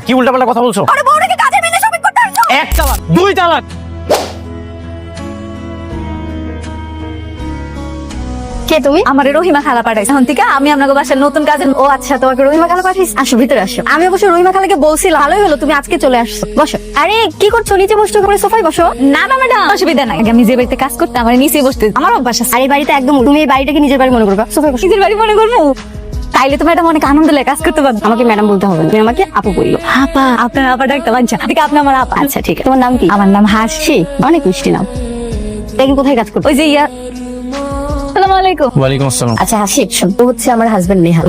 কি উল্টাপাল্টা কথা বলছো? আরে বউটাকে কাজে মেনে শপিং করতে আসছো? এক তালাক, দুই তালাক। কে তুমি? আমারে রহিমা খালা পাঠাইছে। এখন থেকে আমি আপনাকে বাসার নতুন কাজে। ও আচ্ছা, তোমাকে রহিমা খালা পাঠাইছে। আসো ভিতরে আসো। আমি অবশ্য রহিমা খালাকে বলছিলাম, ভালোই হলো তুমি আজকে চলে আসছো। বসো। আরে কি করছো? নিচে বসছো করে সোফায় বসো। না না ম্যাডাম, অসুবিধা নাই। আমি যে বাড়িতে কাজ করতে আমার নিচে বসতে আমার অভ্যাস আছে। আর এই বাড়িতে একদম তুমি এই বাড়িটাকে নিজের বাড়ি মনে করবা। সোফায় বসো। নিজের বাড়ি মনে করবো? তাইলে তো ম্যাডাম অনেক আনন্দ লাগে কাজ করতে পারবো। আমাকে ম্যাডাম বলতে হবে না, তুমি আমাকে আপু বললো। আপা, আপনার আপা ডাকতে বাঞ্ছা। ঠিক আপনি আমার আপা। আচ্ছা ঠিক আছে। তোমার নাম কি? আমার নাম হাসি। অনেক মিষ্টি নাম। দেখি কোথায় কাজ করতে? ওই যে আসসালামু আলাইকুম। ওয়ালাইকুম আসসালাম। আচ্ছা হাসিব, শোন, ও হচ্ছে আমার হাজবেন্ড নেহাল।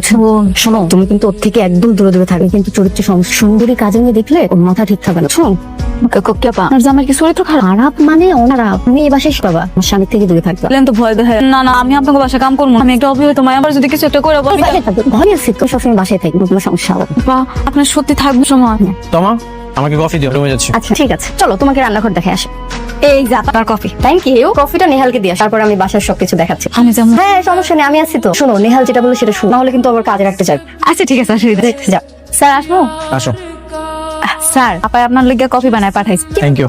শোনো, তুমি কিন্তু ওর থেকে একদম দূরে দূরে থাকবে, কিন্তু চরিত্র সমস্যা। সুন্দরী কাজে নিয়ে দেখলে ওর মাথা ঠিক থাকবে না। শোন আমার কি চরিত্র খারাপ মানে অনারাপ, তুমি এই বাসায় পাবা। আমার স্বামীর থেকে দূরে থাকবে। তো ভয় দেয় না না, আমি আপনাকে বাসায় কাম করবো। আমি একটা অভিযোগ, তোমায় আবার যদি কিছু একটা করে বলি। ঘরে আসছি তো, সবসময় বাসায় থাকি, কোনো সমস্যা হবে না। বা আপনার সত্যি থাকবে সময়। তোমা, আমাকে কফি দিও, রুমে যাচ্ছি। আচ্ছা ঠিক আছে, চলো তোমাকে রান্নাঘর দেখে আসে। এই যে আপনার কফি। Thank you. কফিটা নেহালকে দিয়ে তারপর আমি বাসার সবকিছু দেখাচ্ছি। আমি যেমন। হ্যাঁ সমস্যা নেই, আমি আছি তো। শোনো, নেহাল যেটা বলে সেটা শুনো, নাহলে কিন্তু আবার কাজে রাখতে চাই। আচ্ছা ঠিক আছে, অসুবিধা নেই। যাও। স্যার আসবো? আসো। স্যার আপা আপনার লেগে কফি বানায় পাঠাইছি। Thank you.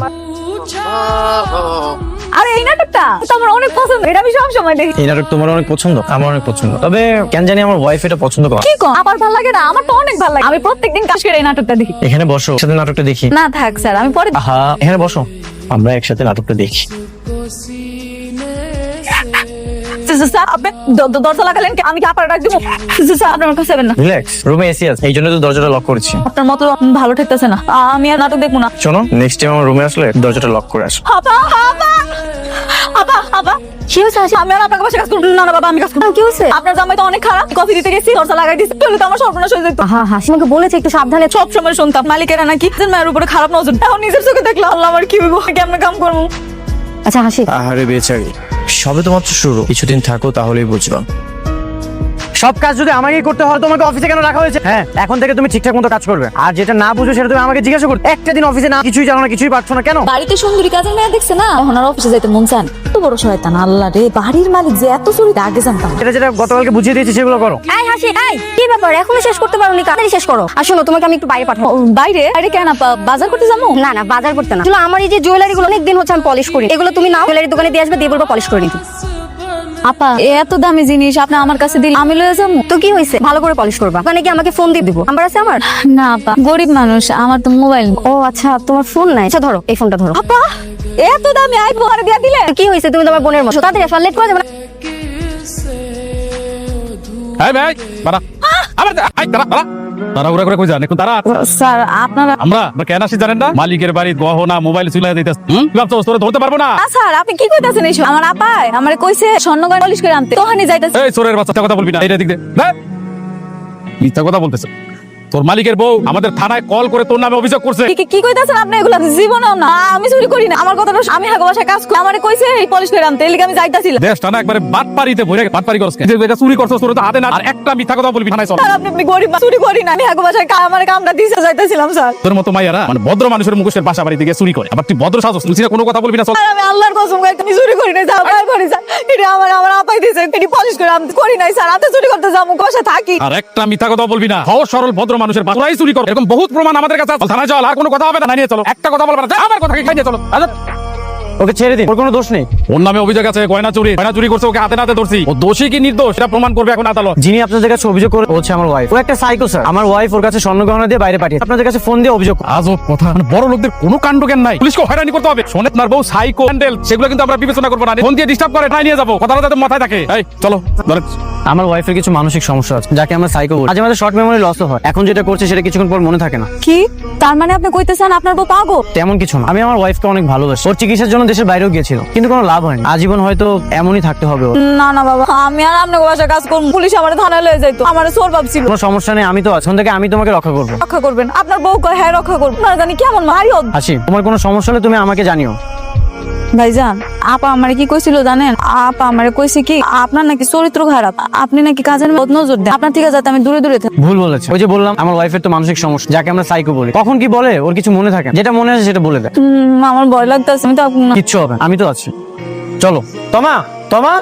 আরে এই নাটকটা তো আমার অনেক পছন্দ, এটা আমি সব সময় দেখি। এই নাটক তোমার অনেক পছন্দ, আমার অনেক পছন্দ। তবে কেন জানি আমার ওয়াইফ এটা পছন্দ করে। কি কো? আমার ভালো লাগে না? আমার তো অনেক ভালো লাগে। আমি প্রত্যেকদিন কাজ করে এই নাটকটা দেখি। এখানে বসো, একসাথে নাটকটা দেখি। না থাক স্যার, আমি পরে। আহা, এখানে বসো, আমরা একসাথে নাটকটা দেখি। স্যার আপনি দরজা লাগালেন কি? আমি কি আপনার ডাক দিব? স্যার আপনি আমার কাছে যাবেন না। রিল্যাক্স, রুমে এসি আছে, এই জন্য তো দরজাটা লক করেছি। আপনার মতো ভালো ঠেকতেছে না, আমি আর নাটক দেখবো না। শোনো, নেক্সট টাইম আমার রুমে আসলে দরজাটা লক করে আসো। আপা আপা আপা আপা, কি হয়েছে? আমি আর আপনাকে বাসায় কাজ করবো না। না বাবা, আমি কাজ করবো। কি হয়েছে? আপনার জামাই তো অনেক খারাপ। কফি দিতে গেছি, দরজা লাগাই দিচ্ছে, তাহলে তো আমার সর্বনাশ হয়ে যেত। হ্যাঁ হাসি আমাকে বলেছে একটু সাবধানে। সব সময় শুনতাম মালিকেরা নাকি নিজের মায়ের উপরে খারাপ নজর। এখন নিজের চোখে দেখলাম, আল্লাহ আমার কি হইব, কেমন কাম করবো। আচ্ছা হাসি, আহারে বেচারি, সবে তো মাত্র শুরু, কিছুদিন থাকো তাহলেই বুঝবা। সব কাজ যদি আমাকেই করতে হয়, তোমাকে অফিসে কেন রাখা হয়েছে? হ্যাঁ, এখন থেকে তুমি ঠিকঠাক মতো কাজ করবে, আর যেটা না বুঝো সেটা তুমি আমাকে জিজ্ঞাসা করবে। একটা দিন অফিসে না, কিছুই জানো না, কিছুই পারছো না কেন? বাড়িতে সুন্দরী কাজের মেয়ে দেখছে না, এখন আর অফিসে যাইতে মন চান। তো বড় শয়তান আল্লাহ রে, বাড়ির মালিক যে এত চুরি আগে জানতাম। যেটা যেটা গতকালকে বুঝিয়ে দিয়েছি সেগুলো করো। এই হাসি, এই কি ব্যাপার? এখনো শেষ করতে পারোনি? তাড়াতাড়ি শেষ করো। আর শোনো, তোমাকে আমি একটু বাইরে পাঠাবো। বাইরে বাইরে কেন আপা? বাজার করতে যাবো? না না, বাজার করতে না। আসলে আমার এই যে জুয়েলারি গুলো অনেকদিন হচ্ছে আমি পলিশ করি, এগুলো তুমি নাও, জুয়েলারি দোকানে দিয়ে আসবে, দিয়ে বলবো পলিশ করে নিতে। আপা এত দামি জিনিস আপনি আমার কাছে দিলে আমি লয়ে যাবো? তো কি হয়েছে, ভালো করে পলিশ করবা। ওখানে কি আমাকে ফোন দিয়ে দিবো? নাম্বার আছে আমার? না আপা, গরিব মানুষ, আমার তো মোবাইল। ও আচ্ছা, তোমার ফোন নাই? আচ্ছা ধরো, এই ফোনটা ধরো। আপা এত দামি আইফোন দিয়ে দিলে? কি হয়েছে, তুমি তোমার বোনের মতো। তাড়াতাড়ি আসো, লেট করে যাবে না। এই ভাই বাড়া, আবার আই দাঁড়া দাঁড়া, তাড়াহুড়া করে কই যান? এখন তারা স্যার আপনারা। আমরা কেন আসি জানেন না? মালিকের বাড়ি গহনা মোবাইল চুলাই দিতেছ। কি ভাবছো তোরা ধরতে পারবো না? স্যার আপনি কি কইতাছেন এইসব? আমার আপাই আমারে কইছে স্বর্ণগয়না পলিশ করে আনতে, তোহানি যাইতাছে। এই চোরের বাচ্চা, কথা বলবি না। এইটা দিক দে, মিথ্যা কথা বলতেছে। তোর মালিকের বউ আমাদের থানায় কল করে তোর নামে অভিযোগ করছে। কি কইতাছেন আপনি এগুলা? জীবনেও না, আমি চুরি করি না। আমার কথাটা আমি হাগো বাসায় কাজ করি, আমারে কইছে এই পলিশ করে আনতে, এর লিগে আমি যাইতাছিলাম। দেশটা না একবারে বাটপাড়িতে ভরে, বাটপাড়ি করছ কেন? এটা চুরি করছস, তোর তো হাতে না। আর একটা মিথ্যা কথা বলবি থানায় চল। স্যার আপনি গরিব, চুরি করি না। আমি হাগো বাসায় আমারে কামটা দিতে যাইতাছিলাম স্যার। তোর মতো মাইয়ারা মানে ভদ্র মানুষের মুখের বাসা বাড়ি থেকে চুরি করে, আবার তুই ভদ্র সাজস, তুই কোনো কথা বলবি না চল। স্যার আমি আল্লাহর কসম করে আমি চুরি করি নাই স্যার, আমি করি স্যার। এটা আমার আপাই দিয়েছে, এটি পলিশ করে আমি করি নাই স্যার। হাতে চুরি করতে যাবো, কষা থাকি। আর একটা মিথ্যা কথা বলবি না। সহজ সরল ভদ্র মানুষের বাসায় চুরি কর, এরকম বহুত প্রমাণ আমাদের কাছে আছে। থানায় চল, আর কোনো কথা হবে না। নিয়ে চলো, একটা কথা বলবে না। যা, আমার কথা খাই নিয়ে চলো। আচ্ছা ওকে ছেড়ে দিন, ওর কোনো দোষ নেই। ওর নামে অভিযোগ আছে গয়না চুরি করছে, ওকে হাতে নাতে ধরছি। ও দোষী কি নির্দোষ সেটা প্রমাণ করবে এখন আদালত। যিনি আপনাদের কাছে অভিযোগ করে হচ্ছে আমার ওয়াইফ। ও একটা সাইকো স্যার। আমার ওয়াইফ ওর কাছে স্বর্ণ গহনা দিয়ে বাইরে পাঠিয়ে আপনাদের কাছে ফোন দিয়ে অভিযোগ। আজব কথা, মানে বড় লোকদের কোনো কাণ্ড জ্ঞান নাই। পুলিশকে হয়রানি করতে হবে। শোনে আপনার বউ সাইকো হ্যান্ডেল, সেগুলো কিন্তু আমরা বিবেচনা করবো না। ফোন দিয়ে ডিস্টার্ব করে ঠাই নিয়ে যাবো, কথাটা যাতে মাথায় থাকে। এই চলো ধরে। আমার ওয়াইফের কিছু মানসিক সমস্যা আছে, যাকে আমরা সাইকো বলি। মাঝে মাঝে শর্ট মেমোরি লসও হয়। এখন যেটা করছে সেটা কিছুক্ষণ পর মনে থাকে না। কি তার মানে আপনি কইতেছেন আপনার বউ পাগল? তেমন কিছু না, আমি আমার ওয়াইফকে অনেক ভালোবাসি। ওর চিকিৎসার জন্য দেশের বাইরেও গিয়েছিল, কিন্তু কোনো লাভ হয়নি। আজীবন হয়তো এমনই থাকতে হবে ওর। না না বাবা, আমি আর আপনার বাসায় কাজ করব। পুলিশ আমার থানায় লয়ে যাইতো, আমার চোর ভাবছিল। কোনো সমস্যা নেই, আমি তো আছি। এখন থেকে আমি তোমাকে রক্ষা করবো। রক্ষা করবেন? আপনার বউ কয় হ্যাঁ রক্ষা করবো। না জানি কেমন মারি। হাসি, তোমার কোনো সমস্যা হলে তুমি আমাকে জানিও। ভাইজান আপা আমারে কি কইছিল জানেন? আপা আমারে কইছে কি আপনার নাকি চরিত্র খারাপ, আপনি নাকি কাজের মধ্যে নজর দেন, আপনার থেকে যাতে আমি দূরে দূরে থাকি। ভুল বলেছে। ওই যে বললাম আমার ওয়াইফের তো মানসিক সমস্যা, যাকে আমরা সাইকো বলি। কখন কি বলে ওর কিছু মনে থাকে না। যেটা মনে আছে সেটা বলে দেয়। আমার ভয় লাগতেছে, আমি তো কিচ্ছু হবে না, আমি তো আছি। চলো তোমা। তোমা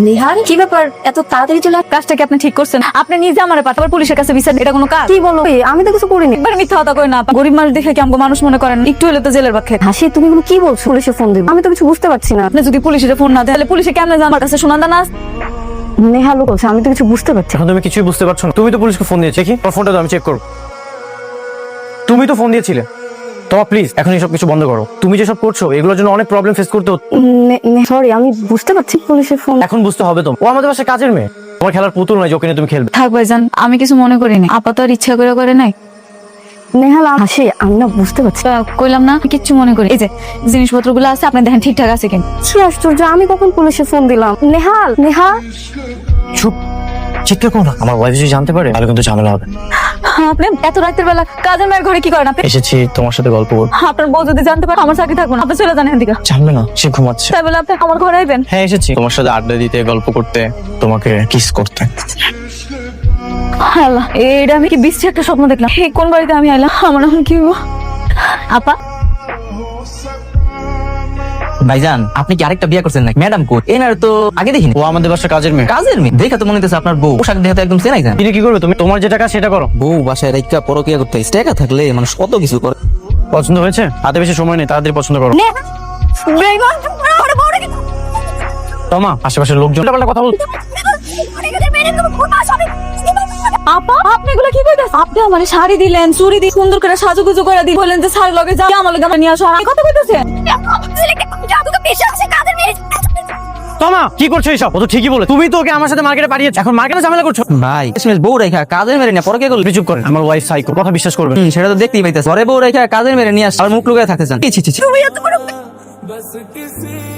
নিহার কি ব্যাপার এত তাড়াতাড়ি চলে কাজটা কি আপনি ঠিক করছেন? আপনি নিজে আমার পাঠাবার পুলিশের কাছে বিচার, এটা কোনো কাজ? কি বলো আমি তো কিছু করিনি। একবার মিথ্যা কথা কই না, গরিব মানুষ দেখে কি আমাকে মানুষ মনে করেন? একটু হলে তো জেলের ভাত খেয়ে। হাসি তুমি এগুলো কি বলছো? পুলিশে ফোন দিবে আমি তো কিছু বুঝতে পারছি না। আপনি যদি পুলিশের ফোন না দেন তাহলে পুলিশে কেমনে জান আমার কাছে শোনা দানা? নেহাল বলছে আমি তো কিছু বুঝতে পারছি না। এখন তুমি কিছুই বুঝতে পারছো না। তুমি তো পুলিশকে ফোন দিয়েছো, কি তোমার ফোনটা তো আমি চেক করবো। তুমি তো ফোন দিয়েছিলে। তোমার প্লিজ এখন এইসব কিছু বন্ধ করো। তুমি যেসব করছো এগুলোর জন্য অনেক প্রবলেম ফেস করতে হতো। সরি আমি বুঝতে পারছি পুলিশের ফোন। এখন বুঝতে হবে তো, ও আমাদের বাসায় কাজের মেয়ে। তোমার খেলার পুতুল নয় যে ওকে নিয়ে তুমি খেলবে। থাক ভাইজান, আমি কিছু মনে করিনি। আপা তো আর ইচ্ছা করে নাই। নেহাল হাসি আমি না বুঝতে পারছি। কইলাম না কিচ্ছু মনে করি। এই যে জিনিসপত্রগুলো আছে আপনি দেখেন ঠিকঠাক আছে কিনা। কি আশ্চর্য, আমি কখন পুলিশে ফোন দিলাম? নেহাল নেহাল চুপ, চিৎকার করো না। আমার ওয়াইফ যদি জানতে পারে তাহলে কিন্তু ঝামেলা হবে। আপনি এত রাতের বেলা কাজের মেয়ের ঘরে কি করেন আপনি? এসেছি তোমার সাথে গল্প করতে। আপনার বউ যদি জানতে পারে আমার চাকরি থাকবো না। আপনি চলে যান এখান থেকে। জানবে না, সে ঘুমাচ্ছে। তাই বলে আপনি আমার ঘরে আইবেন? হ্যাঁ এসেছি তোমার সাথে আড্ডা দিতে, গল্প করতে, তোমাকে কিস করতে। আল্লাহ, এটা আমি কি বিশ্রী একটা স্বপ্ন দেখলাম। এই কোন বাড়িতে আমি আইলাম? আমার এখন কি হবো? আপা ভাইজান আপনি কি আরেকটা বিয়ে করছেন নাকি? ম্যাডাম কোট এনার তো আগে দেখিনি। ও আমাদের বাসায় কাজের মেয়ে। কাজের মেয়ে দেখা তো মনে হচ্ছে আপনার বউ। পোশাক দেখে তো একদম চেনাই যান। কিন্তু কি করবে তুমি? তোমার যেটা কাজ সেটা করো। বউ বাসায় রেখা পরকিয়া করতে টাকা থাকলে মানুষ কত কিছু করে। পছন্দ হয়েছে? হাতে বেশি সময় নেই, তাড়াতাড়ি পছন্দ করো। বেগম চুপ করো, আমার বউরে কি তোমা আশেপাশের লোকজন পাল্টা কথা বল। আপা আপনি এগুলো কি কইতাছেন? আপনি আমার শাড়ি দিলেন, চুড়ি দিয়ে সুন্দর করে সাজুগুজু করে দিয়ে বলেন যে শাড়ি লগে যা আমার লগে নিয়ে আসো। আমি কথা কইতাছেন? তোমা কি করছো এইসব? ও তো ঠিকই বলে। তুমি তো ওকে আমার সাথে মার্কেটে পাঠিয়েছো, এখন মার্কেটে ঝামেলা করছো। ভাই শেষমেশ বউ রেখা কাজের মেরে নিয়ে পরকিয়া করলে তুমি চুপ করেন, আমার ওয়াইফ সাইকো, কথা বিশ্বাস করবে। সেটা তো দেখতেই পাইতেছে। ঘরে বউ রেখা কাজের মেরে নিয়ে আসে আর মুখ লুকিয়ে থাকতে চান। ছি, ছি, ছি, ছি।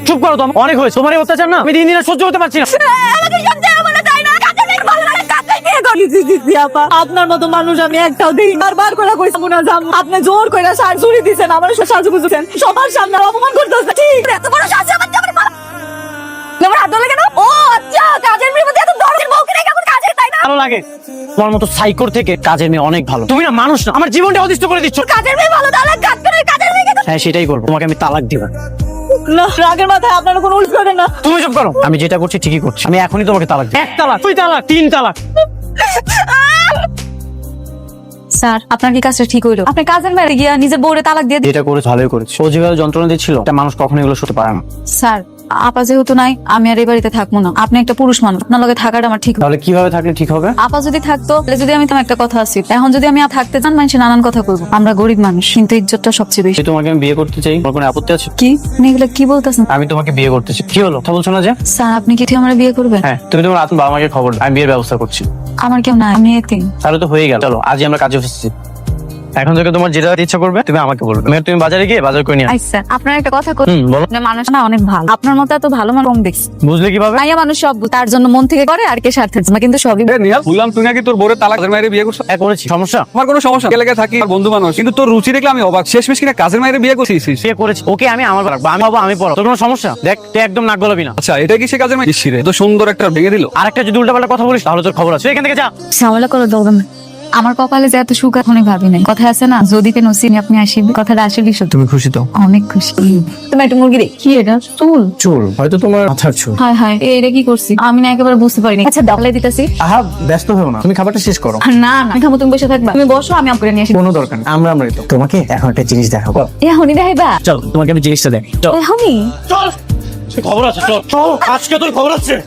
চুপ করো তো, অনেক হয়েছে। তোমার এই অত্যাচার না আমি দিন দিন আর সহ্য করতে পারছি না। আপনার মতো মানুষ আমি একটাও দেখি। বারবার করে কইছি না যাম, আপনি জোর করে শাড়ি চুরি দিছেন, আমার সাজুগুজু দেন, সবার সামনে অপমান করতেছেন। ঠিক এত বড় শাস্তি আমার জামাই মারা। তোমার হাত ধরে কেন? ও আচ্ছা, কাজের মেয়ের মধ্যে এত দরদের বউকে রেখে এখন কাজে, তাই না? ভালো লাগে তোমার মতো সাইকোর থেকে কাজের মেয়ে অনেক ভালো। তুমি না মানুষ না, আমার জীবনটা অতিষ্ঠ করে দিচ্ছ। কাজের মেয়ে ভালো তাহলে কাজ করে কাজের মেয়ে হ্যাঁ সেটাই করবো, তোমাকে আমি তালাক দিব। না, রাগের মাথায় আপনারা কোনো উল্টো করেন না। তুমি চুপ করো, আমি যেটা করছি ঠিকই করছি। আমি এখনই তোমাকে তালাক দিই। 1 তালাক, 2 তালাক, 3 তালাক। স্যার আপনার কি কাজটা ঠিক হইলো? আপনি কাজের মেরে গিয়া নিজের বউরে তালাক দিয়ে যেটা করে ভালোই করেছি। ও যেভাবে যন্ত্রণা দিচ্ছিল, একটা মানুষ কখনো এগুলো সতে পারে না। স্যার আপা যেহেতু নাই, আমি আর এই বাড়িতে থাকবো না। আপনি একটা পুরুষ মানুষ, আপনার লগে থাকাটা আমার ঠিক। তাহলে কিভাবে থাকলে ঠিক হবে? আপা যদি থাকতো তাহলে যদি আমি তোমার একটা কথা আছি, এখন যদি আমি থাকতে চান মানুষ নানান কথা কইবো। আমরা গরিব মানুষ, কিন্তু ইজ্জতটা সবচেয়ে বেশি। তোমাকে আমি বিয়ে করতে চাই, তোমার কোনো আপত্তি আছে? কি আপনি এগুলো কি বলতেছেন? আমি তোমাকে বিয়ে করতে চাই। কি হলো, কথা বলছো না যে? স্যার আপনি কি ঠিক আমার বিয়ে করবেন? হ্যাঁ, তুমি তোমার বাবা মাকে খবর দাও, আমি বিয়ের ব্যবস্থা করছি। আমার কেউ নাই, আমি এতিম। তাহলে তো হয়ে গেল। চলো আজই আমরা কাজে এসেছি। এখন থেকে তোমার যেটা ইচ্ছা করবে তুমি আমাকে বলবে। তুমি বাজারে গিয়ে বাজার করে নিয়ে আসো। আচ্ছা আপনার একটা কথা কই, বলো। আপনি মানুষ না অনেক ভালো। আপনার মতো এত ভালো মানুষ কম দেখছি। বুঝলে কিভাবে? মাইয়া মানুষ সব তার জন্য মন থেকে করে আর কে স্বার্থের জন্য, কিন্তু সবই নিহাল বললাম তুই নাকি তোর বউরে তালাক মায়ের বিয়ে করছিস। হ্যাঁ করেছি, সমস্যা? আমার কোনো সমস্যা এলাকায় থাকি, আমার বন্ধু মানুষ, কিন্তু তোর রুচি দেখলে আমি অবাক। শেষমেশ কিনা কাজের মায়ের বিয়ে করছিস। বিয়ে করেছি, ওকে আমি আমার রাখবো, আমি বাবা আমি পড়ো। তোর কোনো সমস্যা? দেখ তুই একদম নাক গলাবি না। আচ্ছা এটা কি সে কাজের মেয়ে? ইসিরে তো সুন্দর একটা ভেঙে দিল। আরেকটা যদি উল্টাপাল্টা কথা বলিস তাহলে তোর খবর আছে। তুই এখান থেকে যা। ঝামেলা করে দৌড়ান। আমার কপালে যে এত সুখ এখনই ভাবি নাই। কথা আছে না, যদি কেন সিনি আপনি আসিবে, কথাটা আসলেই সত্যি। তুমি খুশি তো? অনেক খুশি। তুমি একটা মুরগি দে। কি এটা? চুল? চুল হয়তো তোমার মাথার চুল। হায় হায়, এটা কি করছি আমি না একেবারে বুঝতে পারিনি। আচ্ছা ডাবলাই দিতেছি। আহা ব্যস্ত হও না, তুমি খাবারটা শেষ করো। না না আমি খাবো, তুমি বসে থাকবা। তুমি বসো, আমি আপ করে নিয়ে আসি। কোনো দরকার নেই, আমরাই তো। তোমাকে এখন একটা জিনিস দেখাবো। এখনই দেখাইবা? চল তোমাকে আমি জিনিসটা দেখ। চল এখনই? চল, খবর আছে। চল চল, আজকে তোর খবর আছে।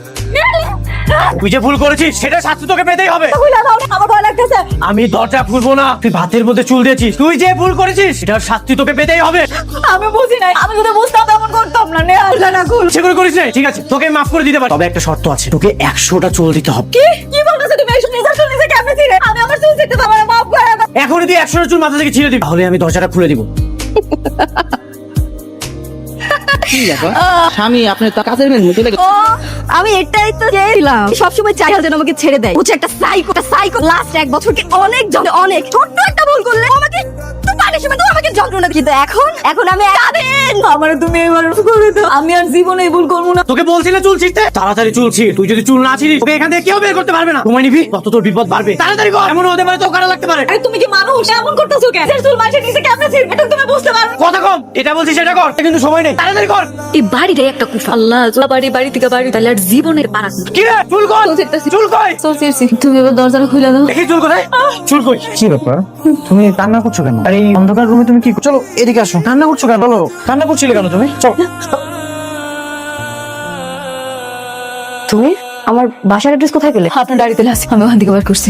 তুই যে ভুল করেছিস সেটা শাস্তি তোকে পেতেই হবে। আমার ভয় লাগতেছে। আমি দরজা খুলবো না। তুই ভাতের মধ্যে চুল দিয়েছিস, তুই যে ভুল করেছিস সেটার শাস্তি তোকে পেতেই হবে। আমি বুঝি নাই, আমি যদি বুঝতাম তেমন করতাম না। নে আল্লাহ না খুল। সেগুলো করিস না, ঠিক আছে তোকে মাফ করে দিতে পারি, তবে একটা শর্ত আছে, তোকে 100টা চুল দিতে হবে। কি কি বলতেছো তুমি? এইসব নিজের চুল নিজে কেমনে ছিঁড়ে? আমি আমার চুল ছিঁড়তে তো আমার মাফ করে দাও। এখনই তুই 100টা চুল মাথা থেকে ছিঁড়ে দিবি, তাহলে আমি দরজাটা খুলে দিব। স্বামী আপনি তো কাজের মেয়ে মুখে লেগে ও আমি এটাই তো চেয়েছিলাম। সবসময় চাই যেন আমাকে ছেড়ে দেয়। বুঝছে একটা সাইকো লাস্ট 1 বছর কি অনেক অনেক ছোট্ট একটা ভুল করলে ও আমাকে তো পানিশমেন্ট আমাকে অনেক যন্ত্রণা, কিন্তু এখন আমি আমার তুমি এবার করে দাও, আমি আর জীবনে এই ভুল করবো না। তোকে বলছি না চুল ছিঁড়তে, তাড়াতাড়ি চুল ছিঁড়। তুই যদি চুল না ছিঁড়িস তোকে এখান থেকে কেউ বের করতে পারবে না। সময় নিবি তত তোর বিপদ বাড়বে। তাড়াতাড়ি কর, এমন হতে পারে তো কারা লাগতে পারে। আরে তুমি কি মানুষ? এমন করতেছো কেন? যে চুল মাঝে নিচে কেমনে ছিড়বে এটা তুমি বুঝতে পারো? কথা কম, এটা বলছিস সেটা কর, কিন্তু সময় নেই, তাড়াতাড়ি কর। এই বাড়িটাই একটা কুফা। আল্লাহ, বাড়ি থেকে বাড়ি, তাহলে আর জীবনের পারা কি রে চুল কর, চুল কই, তুমি এবার দরজাটা খুলে দাও। দেখি চুল কোথায়, চুল কই। কি ব্যাপার, তুমি কান্না করছো কেন? আর এই অন্ধকার রুমে তুমি কি করছো? চলো এদিকে আসো। কান্না করছো কেন? বলো, কান্না করছিলে কেন তুমি? চলো। তুমি আমার বাসার অ্যাড্রেস কোথায় পেলে? আপনার গাড়িতে আছে, আমি ওখান থেকে বার করছি।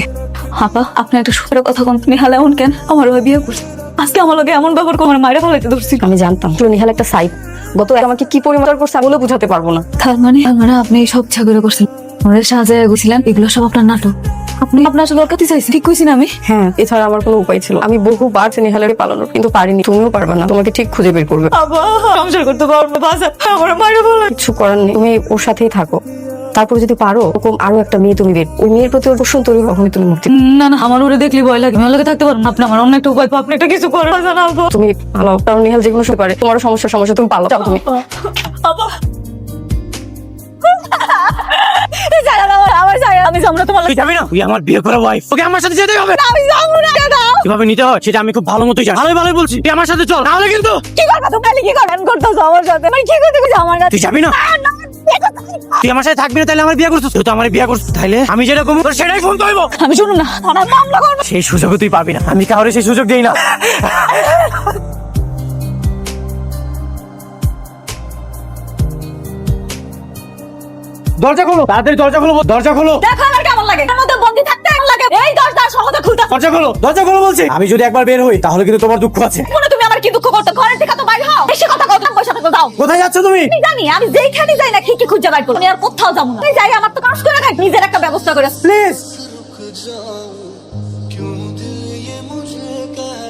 আপা, আপনি একটা সুখের কথা কোন, নিহাল এমন কেন? আমার ভাই বিয়ে করছে, আজকে আমার লগে এমন ব্যবহার করে আমার মায়েরা ফলাইতে ধরছি। আমি জানতাম নিহাল একটা সাইড, গত আমাকে কি পরিমাণ করছে বলে বুঝাতে পারবো না। তার মানে আপনি সব ছাগরে করছেন, আমাদের সাজায় গেছিলেন, এগুলো সব আপনার নাটক। আপনি আপনার আসলে দরকারই চাইছেন, ঠিক কইছি না আমি? হ্যাঁ, এছাড়া আমার কোনো উপায় ছিল। আমি বহুবার নিহালের পালানোর, কিন্তু পারিনি। তুমিও পারবে না, তোমাকে ঠিক খুঁজে বের করবে। আবার সংসার করতে পারবো না, বাসা আমার মায়েরা ফলাই। কিছু করার নেই, তুমি ওর সাথেই থাকো। তারপরে যদি পারো ওরকম আরো একটা মেয়ে তুমি বের, ওই মেয়ের প্রতি ওর পোষণ তৈরি কখনই তুমি মুক্তি। না না, আমার ওরে দেখলে ভয় লাগে, আমার লগে থাকতে পারবো না। আপনি আমার অন্য একটা উপায়, আপনি একটা কিছু করেন। জানাবো তুমি পালাও, কারণ নিহাল যেগুলো শুরু পারে। তোমারও সমস্যা তুমি পালাও, যাও তুমি। আমি যাবো না তোমার তুই যাবি না? তুই আমার বিয়ে করা ওয়াইফ, ওকে আমার সাথে যেতে হবে। আমি যাবো না। কিভাবে নিতে হয় সেটা আমি খুব ভালো মতোই জানি। ভালোই বলছি, তুই আমার সাথে চল, নাহলে কিন্তু। কি করবা তুমি? কি করেন করতেছো আমার সাথে? মানে কি করতে গেছো আমার কাছে? তুই যাবি না? তুই আমার সাথে থাকবি না তাহলে আমার বিয়ে করছিস? তুই তো আমার বিয়ে করছিস, তাইলে আমি যেটা কমু তোর সেটাই শুনতে হইব। আমি শুনুন না, আমার মামলা করবো। সেই সুযোগও তুই পাবি না, আমি কাউরে সেই সুযোগ দেই না। দরজা খোলো, তাড়াতাড়ি দরজা খোলো, দরজা খোলো, দেখো আমার কেমন লাগে, এর মধ্যে বন্দি থাকতে কেমন লাগে। এই দরজা সহজে খুলতে দরজা খোলো বলছি। আমি যদি একবার বের হই তাহলে কিন্তু তোমার দুঃখ আছে। মনে তুমি আমার কি দুঃখ করতে? ঘরের থেকে তো বাইরে হও, বেশি কথা কথা পয়সা থেকে যাও। কোথায় যাচ্ছ তুমি? আমি জানি, আমি যেখানে যাই না কি খুঁজে বাইর করবো। আমি আর কোথাও যাবো না, আমি যাই আমার তো কাজ করে খাই, নিজের একটা ব্যবস্থা করে। প্লিজ